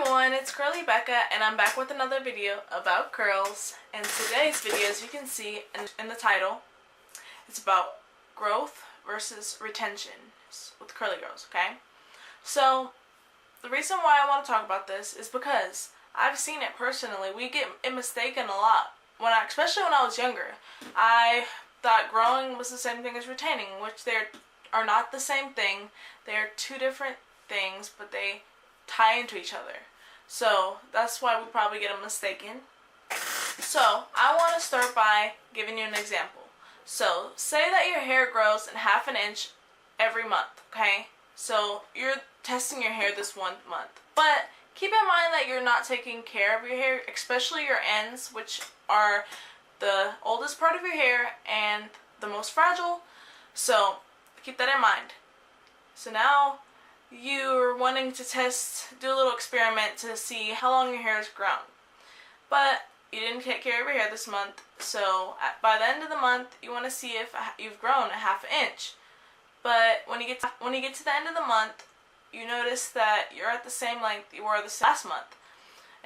everyone, it's Curly Becca and I'm back with another video about curls. And today's video, as you can see in the title, it's about growth versus retention with curly girls, okay? So the reason why I want to talk about this is because I've seen it personally. We get it mistaken a lot. Especially when I was younger, I thought growing was the same thing as retaining, which they are not the same thing. They are two different things, but they tie into each other. So that's why we probably get them mistaken. So I want to start by giving you an example. So say that your hair grows in half an inch every month, okay? So you're testing your hair this 1 month. But keep in mind that you're not taking care of your hair, especially your ends, which are the oldest part of your hair and the most fragile. So keep that in mind. So now you're wanting to do a little experiment to see how long your hair has grown. But you didn't take care of your hair this month, so by the end of the month, you want to see if you've grown a half an inch. But when you get to the end of the month, you notice that you're at the same length you were this last month.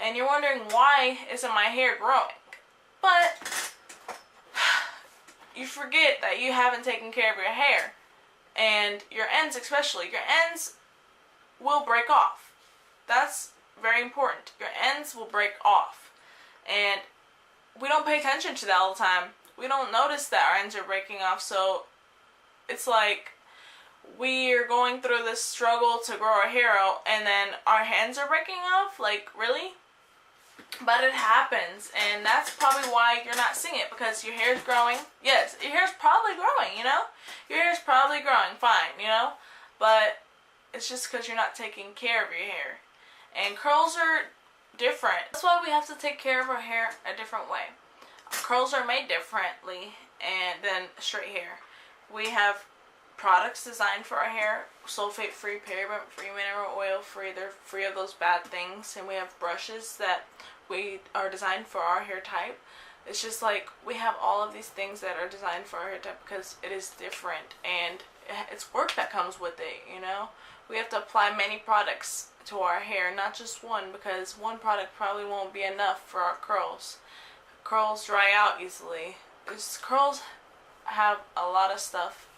And you're wondering, why isn't my hair growing? But you forget that you haven't taken care of your hair. And your ends especially. Your ends will break off. That's very important. Your ends will break off. And we don't pay attention to that all the time. We don't notice that our ends are breaking off. So it's like we're going through this struggle to grow our hair out and then our ends are breaking off. Like, really? But it happens, and that's probably why you're not seeing it, because your hair's growing. Yes, your hair's probably growing, you know? Your hair's probably growing fine, you know? But it's just because you're not taking care of your hair. And curls are different. That's why we have to take care of our hair a different way. Curls are made differently than straight hair. We have products designed for our hair, sulfate-free, paraben-free, mineral oil-free. They're free of those bad things. And we have brushes that we are designed for our hair type. It's just like we have all of these things that are designed for our hair type because it is different, and it's work that comes with it, you know? We have to apply many products to our hair, not just one, because one product probably won't be enough for our curls. Curls dry out easily. Curls have a lot of stuff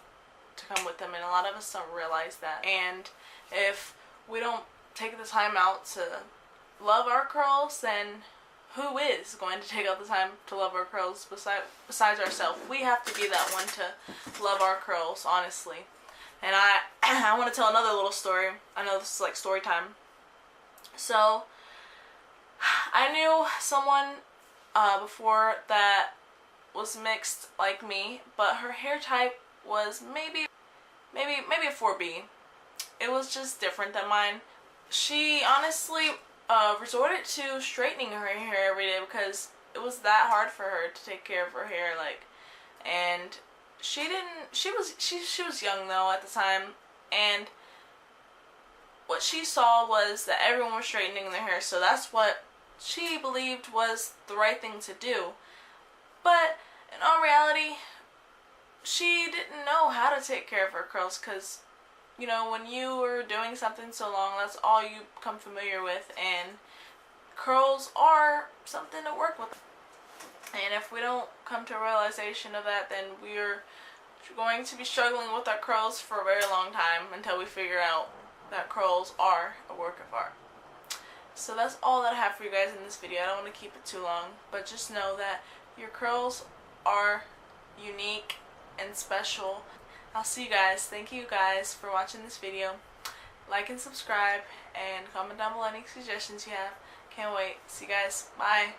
to come with them, and a lot of us don't realize that. And if we don't take the time out to love our curls, then who is going to take out the time to love our curls besides ourselves? We have to be that one to love our curls, honestly. And I want to tell another little story. I know this is like story time. So I knew someone before that was mixed like me, but her hair type was maybe a 4B. It was just different than mine. She honestly resorted to straightening her hair every day because it was that hard for her to take care of her hair, and she was young though at the time, and what she saw was that everyone was straightening their hair, so that's what she believed was the right thing to do. But in all reality, she didn't know how to take care of her curls, because, you know, when you were doing something so long, that's all you become familiar with, and curls are something to work with. And if we don't come to a realization of that, then we're going to be struggling with our curls for a very long time until we figure out that curls are a work of art. So that's all that I have for you guys in this video. I don't want to keep it too long, but just know that your curls are unique and special. I'll see you guys. Thank you guys for watching this video. Like and subscribe, and comment down below any suggestions you have. Can't wait. See you guys. Bye.